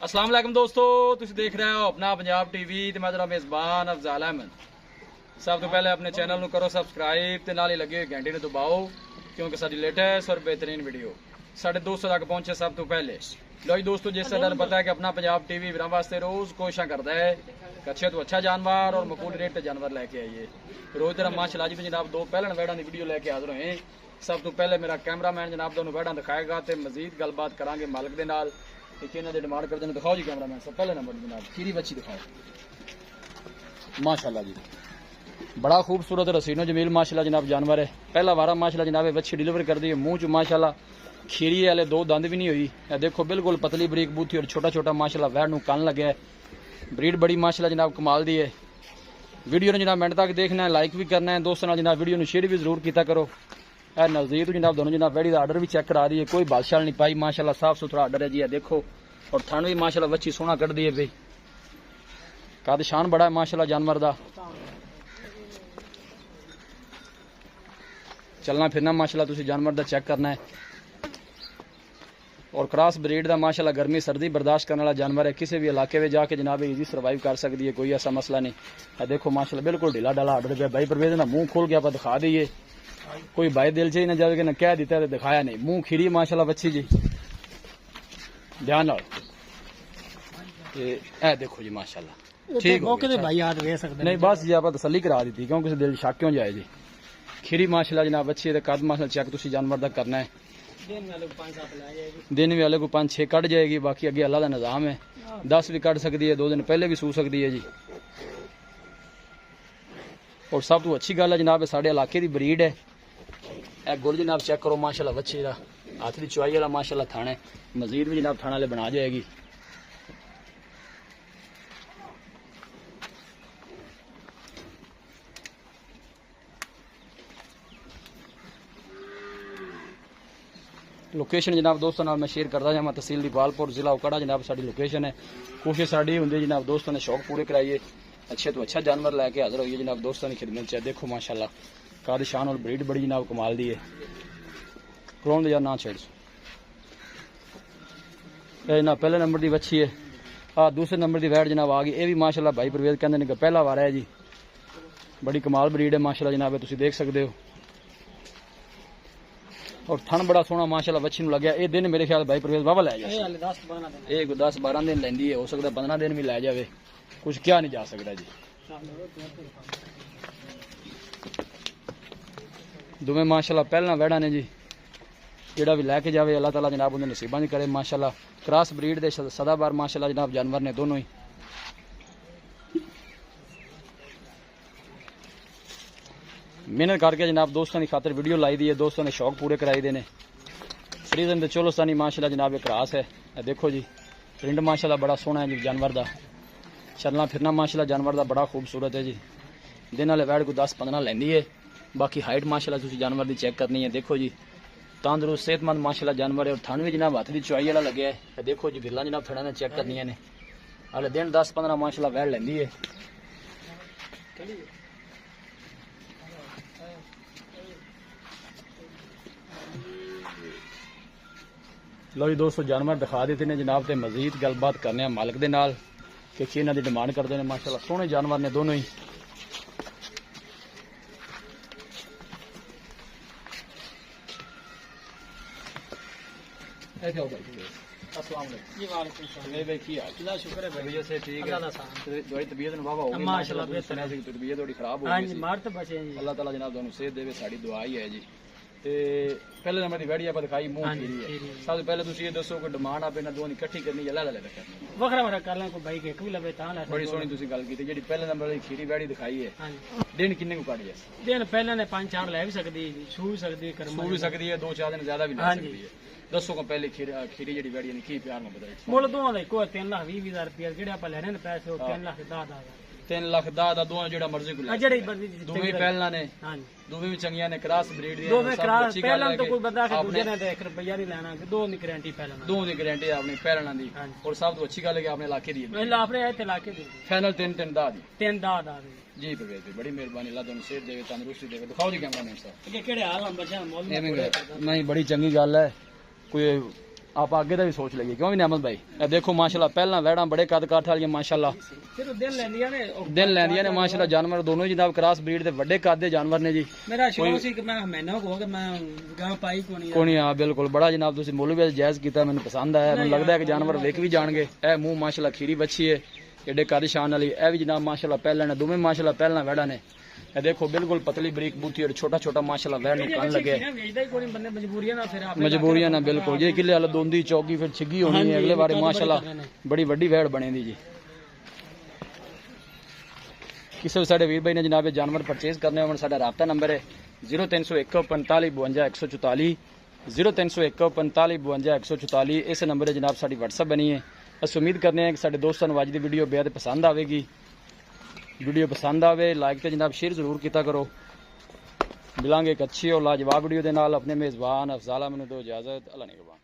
अस्सलाम वालेकुम दोस्तों, तुम देख रहे हो अपना पंजाब टीवी ते मैं तेरा मेज़बान अफजाल अहमद। सब तो पहले अपने चैनल करो सबसक्राइब ते नाल ही लगे घंटे ने दबाओ क्योंकि साडी लेटेस्ट और बेहतरीन वीडियो साढ़े 200 तक पहुंचे सब तो पहले। लो जी दोस्तों, जिस तरह पता है कि अपना पंजाब टीवी वीरां वास्ते रोज कोशिश करता है कि अच्छे तो अच्छा जानवर और मकबूल रेट पे जानवर लेके आइए। रोज तरह माशाल्लाह जी जनाब दो पहलन वैड़ा की वीडियो लेके हाजिर होए। सब तो पहले मेरा कैमरामैन जनाब दोनों वैड़ा दिखाएगा तो मजीद गलबात करांगे मालिक के नाल कि इन्हों के डिमांड करते हैं। दिखाओ जी कैमरामैन सब पहले नंबर जनाब खीरी बच्ची दिखाओ माशाल्लाह जी, बड़ा खूबसूरत रसीनो जमील माशाल्लाह जनाब जानवर है। पहला वारा माशाल्लाह जनाब बच्ची डिलीवर कर दी है। मुंह च माशाल्लाह खीरी वाले दो दंद भी नहीं हुई है। देखो बिल्कुल पतली बरीक बूथी और छोटा छोटा माशाल्लाह वैड़ नूं कन लगे है। ब्रीड बड़ी माशाल्लाह जनाब कमाल दी है। वीडियो ने जनाब मिनट तक देखना है, लाइक भी करना है, दोस्तों जनाब वीडियो में शेयर भी जरूर किया करो। नजदीक तो जनाब दोनों जनाब वैड़ी का आर्डर भी चेक करा दी है, कोई बादशाह नहीं पाई माशाल्लाह साफ सुथरा आर्डर है जी। देखो और थन भी माशाल्लाह बच्ची सोना कट दी है भाई, कद शान बड़ा है माशाल्लाह जानवर दा। चलना फिरना माशाल्लाह तुसी जानवर दा चेक करना है। और क्रॉस ब्रीड दा माशाल्लाह गर्मी सर्दी बर्दाश्त करने वाला जानवर है। किसी भी इलाके में जाके जनाब इजी सर्वाइव कर सकती है, कोई ऐसा मसला नहीं है। देखो माशाल्लाह बिल्कुल ढीला डाला आर्डर पे भाई परवेज ना मुंह खोल के आप दिखा दीजिए, कोई भाई दिल से ही ना जावे कि ना कह दिता है दिखाया नहीं। मुंह खीरी माशाल्लाह बच्ची जी ध्यान नाल ए देखो जी माशाल्लाह ठीक हो गया भाई याद वे सकते नहीं बस जी आप तसल्ली करा दी थी क्योंकि दिल शक क्यों जाए जी। खीरी माशाल्लाह जनाब बच्ची दे कद माशाल्लाह चेक तुसी जानवर दा करना है। दिन वाले को 5-6 कट जाएगी, बाकी अगे अल्लाह का निजाम है 10 भी कट सकती है, 2 दिन पहले भी सू सकती है जी। और सब तो अच्छी गल है जनाब साढ़े इलाके की ब्रीड है। ए गुल जनाब चेक करो माशाल्लाह बच्चे का हाथ की चुआई वाला माशाल्लाह थाना है, मजीद भी जनाब थाना वाले बना जाएगी। लोकेशन जनाब दोस्तों नाल मैं शेयर करता जावां, तहसील दीपालपुर जिला उकाड़ा जनाब साडी लोकेशन है। कोशिश साडी हुंदी जनाब दोस्तों ने शौक पूरे कराइए, अच्छे तो अच्छा जानवर लैके हाजिर होइए जनाब दोस्तों की खिदमत च। देखो माशाल्लाह काद शान और ब्रीड बड़ी जनाब कमाल दी है। क्रोन दे यार ना छेड़ ना पहले नंबर की बच्ची है। दूसरे नंबर की वैट जनाब आ गई, ये भी माशाल्लाह भाई परवेज कहते हैं पहला वारा है जी। बड़ी कमाल ब्रीड है माशाल्लाह जनाब, तुम देख सकते हो। और थन बड़ा सोहना माशाल्लाह बच्ची नूं लग्या। ये दिन मेरे ख्याल भाई परवेज बाबा लै जाए, 10-12 दिन लैंदी है, हो सकता 15 दिन भी लै जाए, कुछ क्या नहीं जा सकता जी। दोवें माशाल्लाह पहला वैड़ा ने जी, जेड़ा भी लैके जाए अल्लाह ताला जनाब उन्हें नसीबां करे माशाल्लाह। क्रॉस ब्रीड दे सदाबार माशाल्लाह जनाब जानवर ने दोनों ही। मेहनत करके जनाब दोस्तों की खातर वीडियो लाई दी है, दोस्तों ने शौक पूरे कराई देने। फ्रीजन दे चोलोस्तानी माशाल्लाह जनाब एक क्रॉस है। देखो जी प्रिंट माशाल्लाह बड़ा सोहना है जी जानवर दा। चलना फिरना माशाल्लाह जानवर दा बड़ा खूबसूरत है जी। दिन वाले वैड़ को 10-15 लैंदी है, बाकी हाइट माशाल्लाह तुसी जानवर की चेक करनी है। देखो जी तंदुरुस्त सेहतमंद माशाल्लाह जानवर है। और थन भी जनाब हाथ की चुआई वाला लगे है। देखो जी बिल्ला जनाब थड़ा ने चेक करनी है, हाले दिन 10-15 माशाल्लाह वैड़ लैंदी है। लो जी दोस्तों जानवर दिखा देते हैं जनाब, ते मजीद गलबात करने मालिक दे नाल कि इन्हों की डिमांड करते हैं। माशाल्लाह सोहने जानवर ने दोनों ही। अल्लाह ताला जनाब तुहानू सेहत देवे, साडी दुआ ही है जी। पहले नंबर की वैड़ी आप दिखाई मुंह खीरी है। सबसे पहले तुम ये दसो कि डिमांड आप इन्होंने दोनों इकट्ठी करनी है अलग करनी वखरा वखरा कर लें, कोई भाई एक भी लवे तां ला। बड़ी सोहनी तुसी गल की जी। पहले नंबर की खीरी वैड़ी दिखाई है, दिन किन्ने को काट जाए? दिन पहले ने 5-4 लै भी सकती, छू भी सकती, सू भी सकती है, 2-4 दिन ज्यादा भी ले सकती है। दसो को पहले खीरी जी वैड़ी ने की प्यार में बताई मुल दोवां दा इको 3,20,000 रुपया जेड़े आप लैने ने पैसे 3,10,000 3 लाख दा दोनों जेड़ा मर्जी को जेड़ी दोवें पहला ने दोवें भी चंगियां ने क्रॉस ब्रीड दी दोवें क्रॉस पहला तो कोई बंदा के दूजे ने 1 रुपया नहीं लेना, दो दी गारंटी पहला दो दी गारंटी आपने पहला दी। और सब तो अच्छी गल है कि आपने इलाके दी है, अपने इलाके दी फाइनल 3 दा दी 3 दा जी। परवेज बड़ी मेहरबानी, अल्लाह तुहानू सेहत देवे तंदुरुस्ती देवे। दिखाओ जी कैमरामैन साहब केड़े हाल हम बच्चा नहीं, बड़ी चंगी गल है। कोई आप आगे का भी सोच लगे क्यों भी नियामत भाई ये देखो माशाल्लाह पहला वैड़ा बड़े कद काठ वाली माशाल्लाह फिर दिन लेंदियां ने दिन लैंदियां ने माशाल्लाह जानवर दोनों ही जनाब क्रॉस ब्रीड दे बड़े कद दे जानवर ने जी मेरा शौक सी कि मैं महीना हो गया मैं गां पाई कोनी हाँ बिल्कुल बड़ा जनाब तुसी मुल भी जायज किया मैंने पसंद आया मैंने लगता है कि जानवर वेख भी जाएंगे ए मुंह माशाल्लाह खीरी बच्ची है एडे कद शान वाली ए भी जनाब माशाल्लाह पहले ने दोवें माशाल्लाह पहला वैड़ा ने ये देखो बिल्कुल पतली बरीक बूथी और छोटा छोटा माशाल्लाह वैड़ कान लगे मजबूरियां ना बिल्कुल ये किले वाला दोंदी चौकी फिर छिगी होनी है अगले बारे माशाल्लाह बड़ी वड्डी वैड़ बने दी जी किसी भी साढ़े वीर भाई ने जनाब जानवर परचेज करने हो साडा राबता नंबर है 0301 45 52 144 0301 45 52 144 इस नंबर है जनाब साडी व्हाट्सएप बनी है अस उम्मीद करने हैं कि साडे दोस्तों नूं अज दी वीडियो बेहद पसंद आवेगी वीडियो पसंद आवे लाइक तो जनाब शेयर जरूर किया करो मिलांगे एक अच्छी और लाजवाब वीडियो के नाल अपने मेज़बान अफजाल अहमद दो इजाजत अल्लाह ने